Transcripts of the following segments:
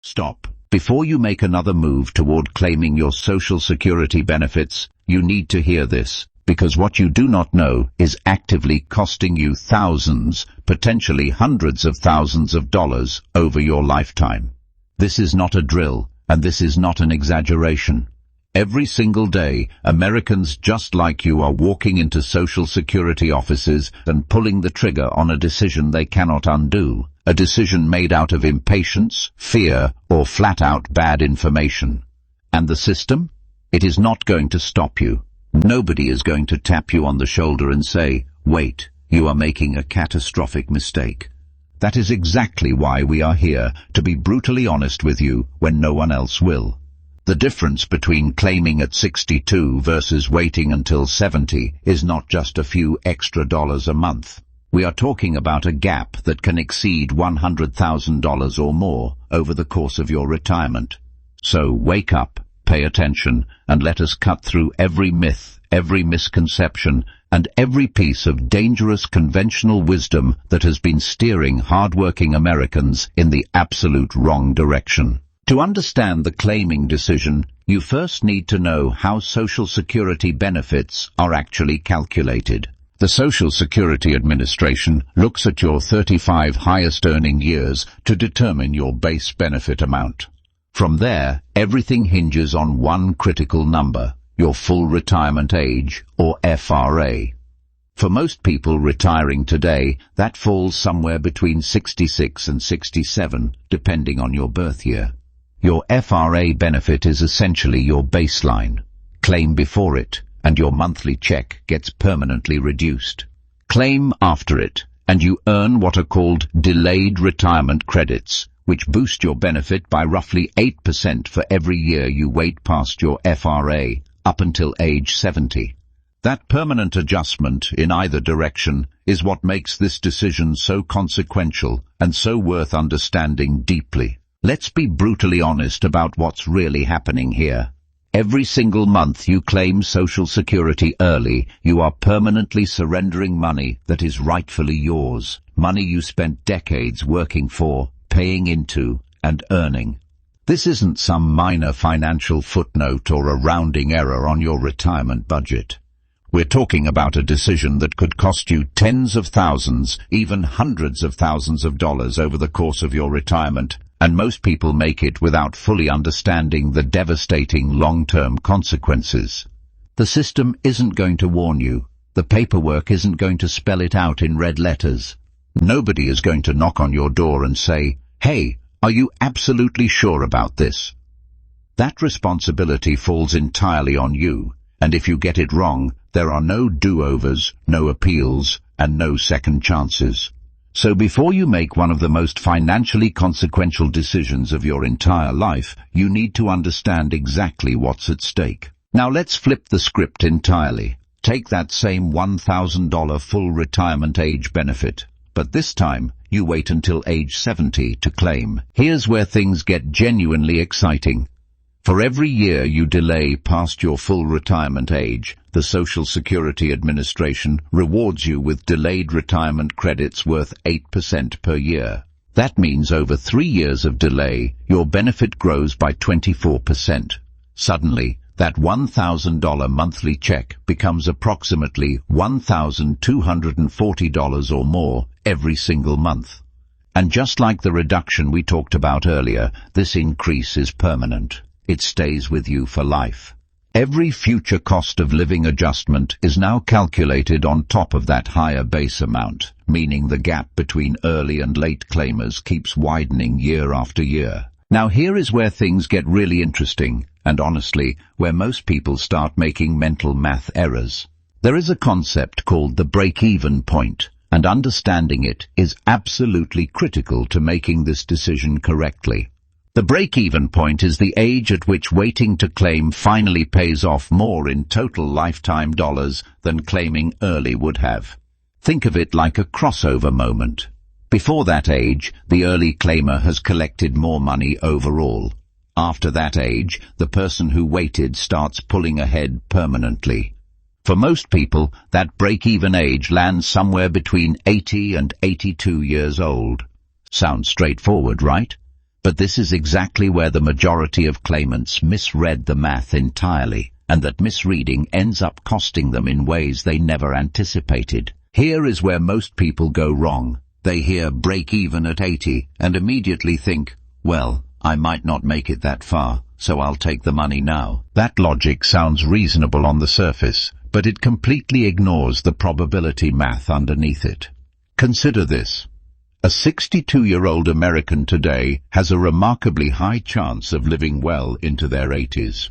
Stop. Before you make another move toward claiming your Social Security benefits, you need to hear this, because what you do not know is actively costing you thousands, potentially hundreds of thousands of dollars over your lifetime. This is not a drill, and this is not an exaggeration. Every single day, Americans just like you are walking into Social Security offices and pulling the trigger on a decision they cannot undo, a decision made out of impatience, fear, or flat-out bad information. And the system? It is not going to stop you. Nobody is going to tap you on the shoulder and say, "Wait, you are making a catastrophic mistake." That is exactly why we are here, to be brutally honest with you when no one else will. The difference between claiming at 62 versus waiting until 70 is not just a few extra dollars a month. We are talking about a gap that can exceed $100,000 or more over the course of your retirement. So wake up, pay attention, and let us cut through every myth, every misconception, and every piece of dangerous conventional wisdom that has been steering hard-working Americans in the absolute wrong direction. To understand the claiming decision, you first need to know how Social Security benefits are actually calculated. The Social Security Administration looks at your 35 highest earning years to determine your base benefit amount. From there, everything hinges on one critical number, your full retirement age, or FRA. For most people retiring today, that falls somewhere between 66 and 67, depending on your birth year. Your FRA benefit is essentially your baseline. Claim before it, and your monthly check gets permanently reduced. Claim after it, and you earn what are called delayed retirement credits, which boost your benefit by roughly 8% for every year you wait past your FRA, up until age 70. That permanent adjustment in either direction is what makes this decision so consequential and so worth understanding deeply. Let's be brutally honest about what's really happening here. Every single month you claim Social Security early, you are permanently surrendering money that is rightfully yours, money you spent decades working for, paying into, and earning. This isn't some minor financial footnote or a rounding error on your retirement budget. We're talking about a decision that could cost you tens of thousands, even hundreds of thousands of dollars over the course of your retirement, and most people make it without fully understanding the devastating long-term consequences. The system isn't going to warn you. The paperwork isn't going to spell it out in red letters. Nobody is going to knock on your door and say, "Hey, are you absolutely sure about this?" That responsibility falls entirely on you, and if you get it wrong, there are no do-overs, no appeals, and no second chances. So before you make one of the most financially consequential decisions of your entire life, you need to understand exactly what's at stake. Now let's flip the script entirely. Take that same $1,000 full retirement age benefit, but this time you wait until age 70 to claim. Here's where things get genuinely exciting. For every year you delay past your full retirement age, the Social Security Administration rewards you with delayed retirement credits worth 8% per year. That means over 3 years of delay, your benefit grows by 24%. Suddenly, that $1,000 monthly check becomes approximately $1,240 or more every single month. And just like the reduction we talked about earlier, this increase is permanent. It stays with you for life. Every future cost of living adjustment is now calculated on top of that higher base amount, meaning the gap between early and late claimers keeps widening year after year. Now here is where things get really interesting, and honestly, where most people start making mental math errors. There is a concept called the break-even point, and understanding it is absolutely critical to making this decision correctly. The break-even point is the age at which waiting to claim finally pays off more in total lifetime dollars than claiming early would have. Think of it like a crossover moment. Before that age, the early claimer has collected more money overall. After that age, the person who waited starts pulling ahead permanently. For most people, that break-even age lands somewhere between 80 and 82 years old. Sounds straightforward, right? But this is exactly where the majority of claimants misread the math entirely, and that misreading ends up costing them in ways they never anticipated. Here is where most people go wrong. They hear break even at 80 and immediately think, well, I might not make it that far, so I'll take the money now. That logic sounds reasonable on the surface, but it completely ignores the probability math underneath it. Consider this. A 62-year-old American today has a remarkably high chance of living well into their 80s.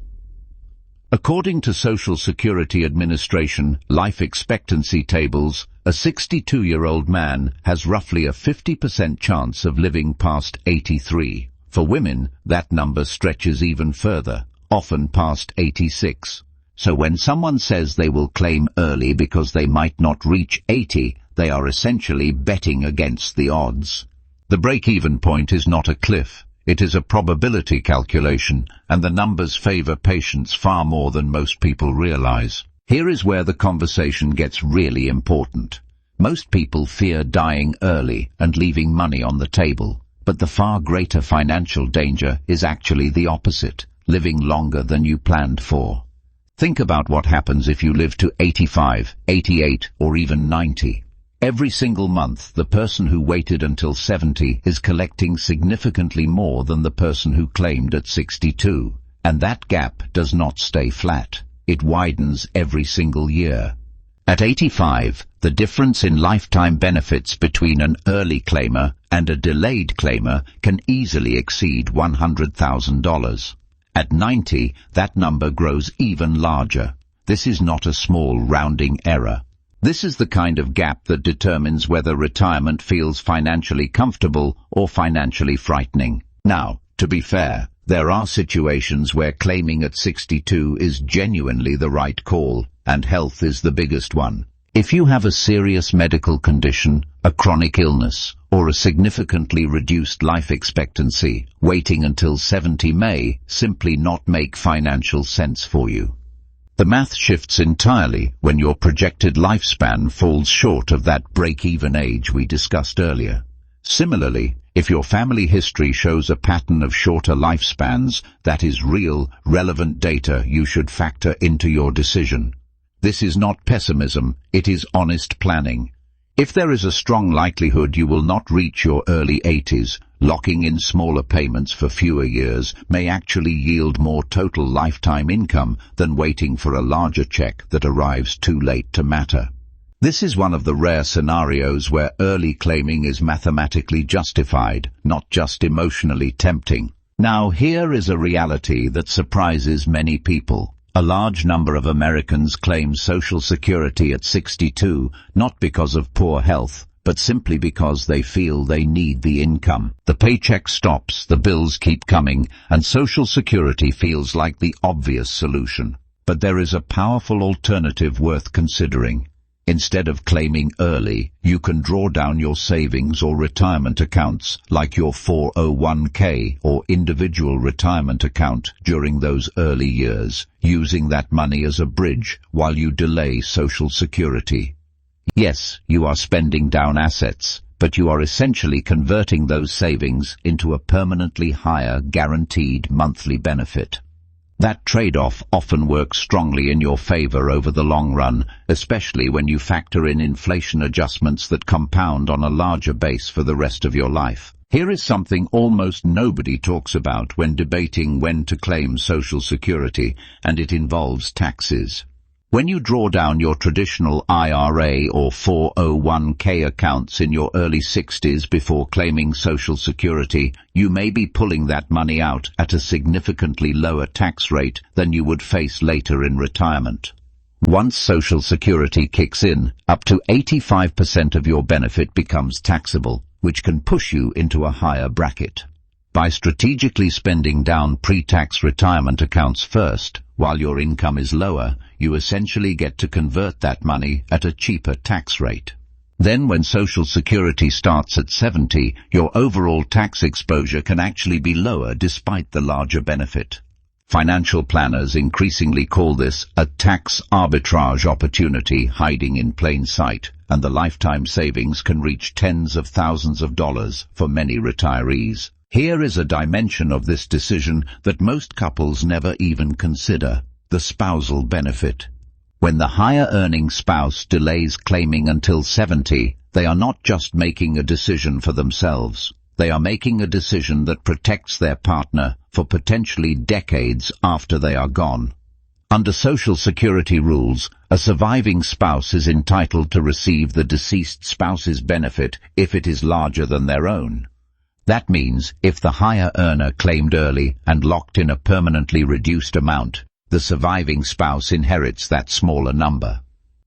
According to Social Security Administration life expectancy tables, a 62-year-old man has roughly a 50% chance of living past 83. For women, that number stretches even further, often past 86. So when someone says they will claim early because they might not reach 80, they are essentially betting against the odds. The break-even point is not a cliff. It is a probability calculation, and the numbers favor patients far more than most people realize. Here is where the conversation gets really important. Most people fear dying early and leaving money on the table, but the far greater financial danger is actually the opposite, living longer than you planned for. Think about what happens if you live to 85, 88, or even 90. Every single month, the person who waited until 70 is collecting significantly more than the person who claimed at 62. And that gap does not stay flat. It widens every single year. At 85, the difference in lifetime benefits between an early claimer and a delayed claimer can easily exceed $100,000. At 90, that number grows even larger. This is not a small rounding error. This is the kind of gap that determines whether retirement feels financially comfortable or financially frightening. Now, to be fair, there are situations where claiming at 62 is genuinely the right call, and health is the biggest one. If you have a serious medical condition, a chronic illness, or a significantly reduced life expectancy, waiting until 70 may simply not make financial sense for you. The math shifts entirely when your projected lifespan falls short of that break-even age we discussed earlier. Similarly, if your family history shows a pattern of shorter lifespans, that is real, relevant data you should factor into your decision. This is not pessimism, it is honest planning. If there is a strong likelihood you will not reach your early 80s, locking in smaller payments for fewer years may actually yield more total lifetime income than waiting for a larger check that arrives too late to matter. This is one of the rare scenarios where early claiming is mathematically justified, not just emotionally tempting. Now, here is a reality that surprises many people. A large number of Americans claim Social Security at 62, not because of poor health, but simply because they feel they need the income. The paycheck stops, the bills keep coming, and Social Security feels like the obvious solution. But there is a powerful alternative worth considering. Instead of claiming early, you can draw down your savings or retirement accounts, like your 401k or individual retirement account during those early years, using that money as a bridge while you delay Social Security. Yes, you are spending down assets, but you are essentially converting those savings into a permanently higher guaranteed monthly benefit. That trade-off often works strongly in your favor over the long run, especially when you factor in inflation adjustments that compound on a larger base for the rest of your life. Here is something almost nobody talks about when debating when to claim Social Security, and it involves taxes. When you draw down your traditional IRA or 401k accounts in your early 60s before claiming Social Security, you may be pulling that money out at a significantly lower tax rate than you would face later in retirement. Once Social Security kicks in, up to 85% of your benefit becomes taxable, which can push you into a higher bracket. By strategically spending down pre-tax retirement accounts first, while your income is lower, you essentially get to convert that money at a cheaper tax rate. Then when Social Security starts at 70, your overall tax exposure can actually be lower despite the larger benefit. Financial planners increasingly call this a tax arbitrage opportunity hiding in plain sight, and the lifetime savings can reach tens of thousands of dollars for many retirees. Here is a dimension of this decision that most couples never even consider: the spousal benefit. When the higher-earning spouse delays claiming until 70, they are not just making a decision for themselves. They are making a decision that protects their partner for potentially decades after they are gone. Under Social Security rules, a surviving spouse is entitled to receive the deceased spouse's benefit if it is larger than their own. That means if the higher earner claimed early and locked in a permanently reduced amount, the surviving spouse inherits that smaller number.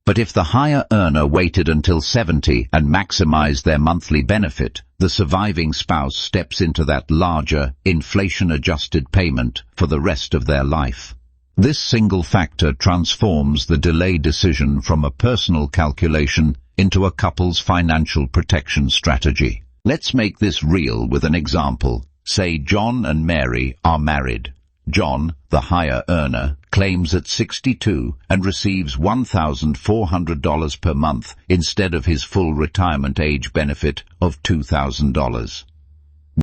But if the higher earner waited until 70 and maximized their monthly benefit, the surviving spouse steps into that larger, inflation-adjusted payment for the rest of their life. This single factor transforms the delay decision from a personal calculation into a couple's financial protection strategy. Let's make this real with an example. Say John and Mary are married. John, the higher earner, claims at 62 and receives $1,400 per month instead of his full retirement age benefit of $2,000.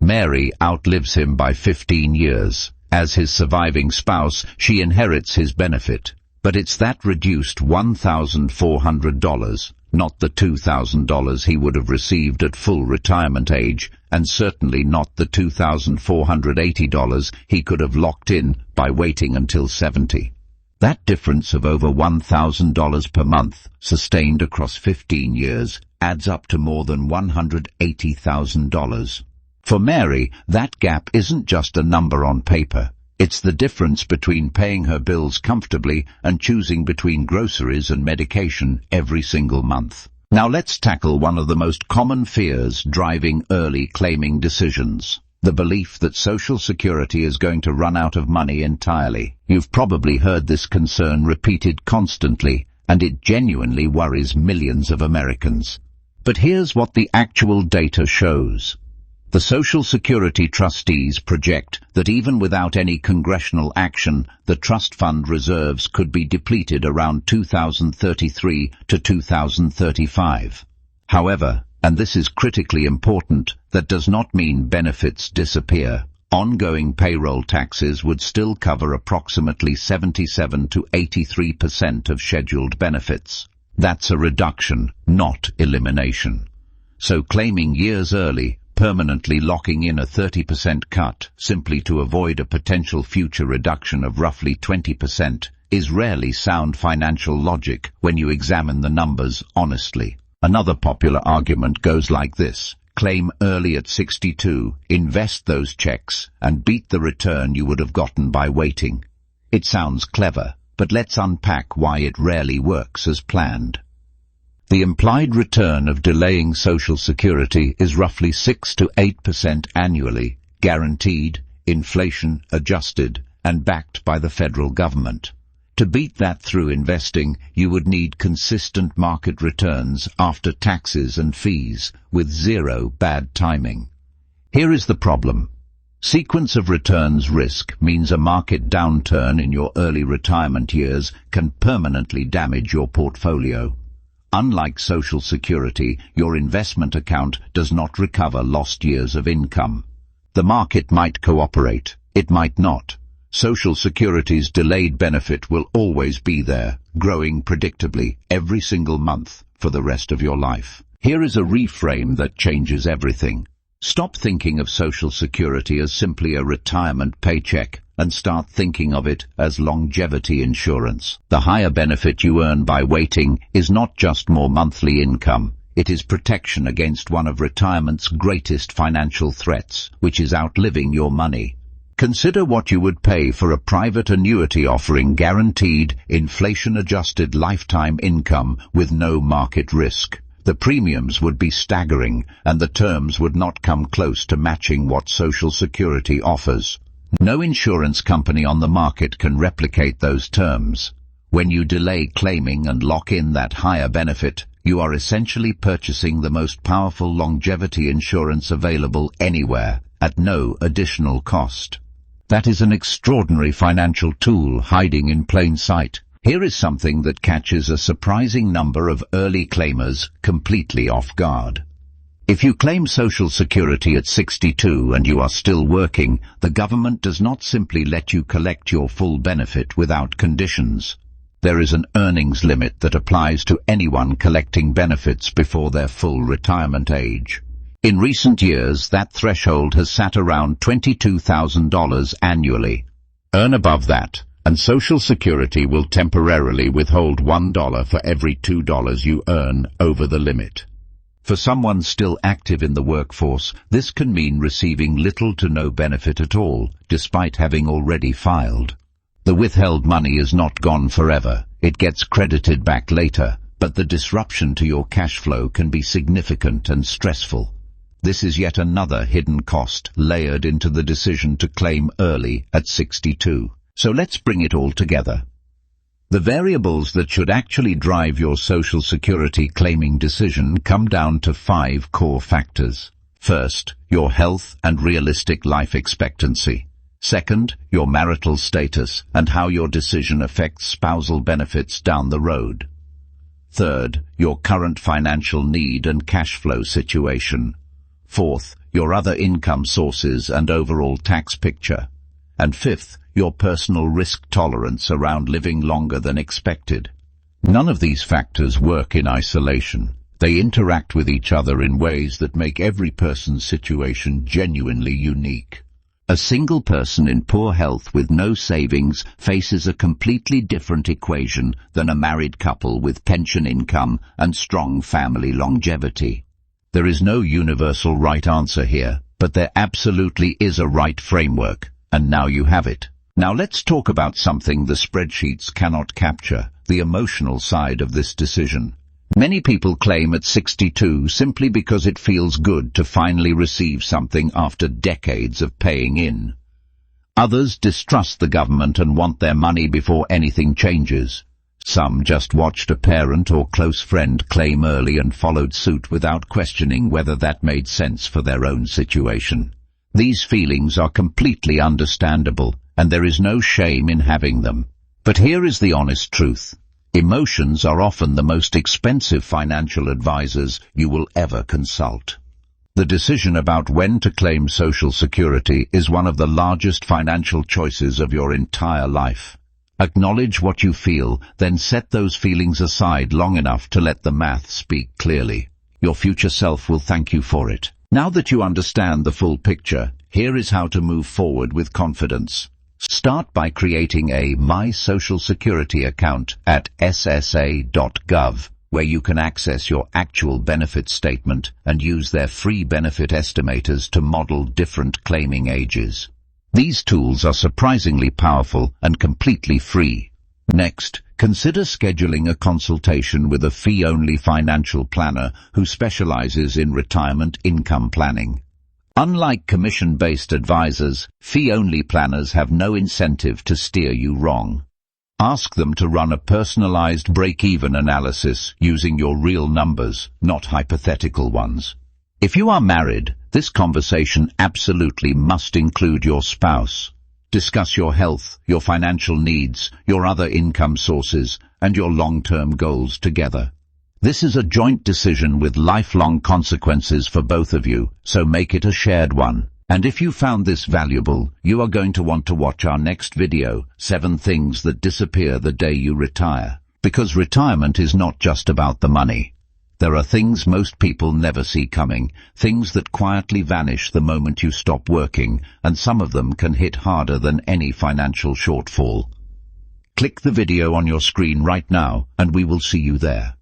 Mary outlives him by 15 years. As his surviving spouse, she inherits his benefit. But it's that reduced $1,400, not the $2,000 he would have received at full retirement age, and certainly not the $2,480 he could have locked in by waiting until 70. That difference of over $1,000 per month, sustained across 15 years, adds up to more than $180,000. For Mary, that gap isn't just a number on paper. It's the difference between paying her bills comfortably and choosing between groceries and medication every single month. Now let's tackle one of the most common fears driving early claiming decisions: the belief that Social Security is going to run out of money entirely. You've probably heard this concern repeated constantly, and it genuinely worries millions of Americans. But here's what the actual data shows. The Social Security trustees project that even without any congressional action, the trust fund reserves could be depleted around 2033 to 2035. However, and this is critically important, that does not mean benefits disappear. Ongoing payroll taxes would still cover approximately 77 to 83% of scheduled benefits. That's a reduction, not elimination. So claiming years early, permanently locking in a 30% cut simply to avoid a potential future reduction of roughly 20% is rarely sound financial logic when you examine the numbers honestly. Another popular argument goes like this: claim early at 62, invest those checks, and beat the return you would have gotten by waiting. It sounds clever, but let's unpack why it rarely works as planned. The implied return of delaying Social Security is roughly 6 to 8% annually, guaranteed, inflation-adjusted, and backed by the federal government. To beat that through investing, you would need consistent market returns after taxes and fees, with zero bad timing. Here is the problem. Sequence of returns risk means a market downturn in your early retirement years can permanently damage your portfolio. Unlike Social Security, your investment account does not recover lost years of income. The market might cooperate, it might not. Social Security's delayed benefit will always be there, growing predictably every single month for the rest of your life. Here is a reframe that changes everything. Stop thinking of Social Security as simply a retirement paycheck and start thinking of it as longevity insurance. The higher benefit you earn by waiting is not just more monthly income. It is protection against one of retirement's greatest financial threats, which is outliving your money. Consider what you would pay for a private annuity offering guaranteed, inflation-adjusted lifetime income with no market risk. The premiums would be staggering, and the terms would not come close to matching what Social Security offers. No insurance company on the market can replicate those terms. When you delay claiming and lock in that higher benefit, you are essentially purchasing the most powerful longevity insurance available anywhere, at no additional cost. That is an extraordinary financial tool hiding in plain sight. Here is something that catches a surprising number of early claimers completely off guard. If you claim Social Security at 62 and you are still working, the government does not simply let you collect your full benefit without conditions. There is an earnings limit that applies to anyone collecting benefits before their full retirement age. In recent years, that threshold has sat around $22,000 annually. Earn above that, and Social Security will temporarily withhold $1 for every $2 you earn over the limit. For someone still active in the workforce, this can mean receiving little to no benefit at all, despite having already filed. The withheld money is not gone forever. It gets credited back later, but the disruption to your cash flow can be significant and stressful. This is yet another hidden cost layered into the decision to claim early at 62. So let's bring it all together. The variables that should actually drive your Social Security claiming decision come down to 5 core factors. First, your health and realistic life expectancy. Second, your marital status and how your decision affects spousal benefits down the road. Third, your current financial need and cash flow situation. Fourth, your other income sources and overall tax picture. And fifth, your personal risk tolerance around living longer than expected. None of these factors work in isolation. They interact with each other in ways that make every person's situation genuinely unique. A single person in poor health with no savings faces a completely different equation than a married couple with pension income and strong family longevity. There is no universal right answer here, but there absolutely is a right framework, and now you have it. Now let's talk about something the spreadsheets cannot capture, the emotional side of this decision. Many people claim at 62 simply because it feels good to finally receive something after decades of paying in. Others distrust the government and want their money before anything changes. Some just watched a parent or close friend claim early and followed suit without questioning whether that made sense for their own situation. These feelings are completely understandable, and there is no shame in having them. But here is the honest truth. Emotions are often the most expensive financial advisors you will ever consult. The decision about when to claim Social Security is one of the largest financial choices of your entire life. Acknowledge what you feel, then set those feelings aside long enough to let the math speak clearly. Your future self will thank you for it. Now that you understand the full picture, here is how to move forward with confidence. Start by creating a My Social Security account at ssa.gov, where you can access your actual benefit statement and use their free benefit estimators to model different claiming ages. These tools are surprisingly powerful and completely free. Next, consider scheduling a consultation with a fee-only financial planner who specializes in retirement income planning. Unlike commission-based advisors, fee-only planners have no incentive to steer you wrong. Ask them to run a personalized break-even analysis using your real numbers, not hypothetical ones. If you are married, this conversation absolutely must include your spouse. Discuss your health, your financial needs, your other income sources, and your long-term goals together. This is a joint decision with lifelong consequences for both of you, so make it a shared one. And if you found this valuable, you are going to want to watch our next video, 7 Things That Disappear the Day You Retire. Because retirement is not just about the money. There are things most people never see coming, things that quietly vanish the moment you stop working, and some of them can hit harder than any financial shortfall. Click the video on your screen right now, and we will see you there.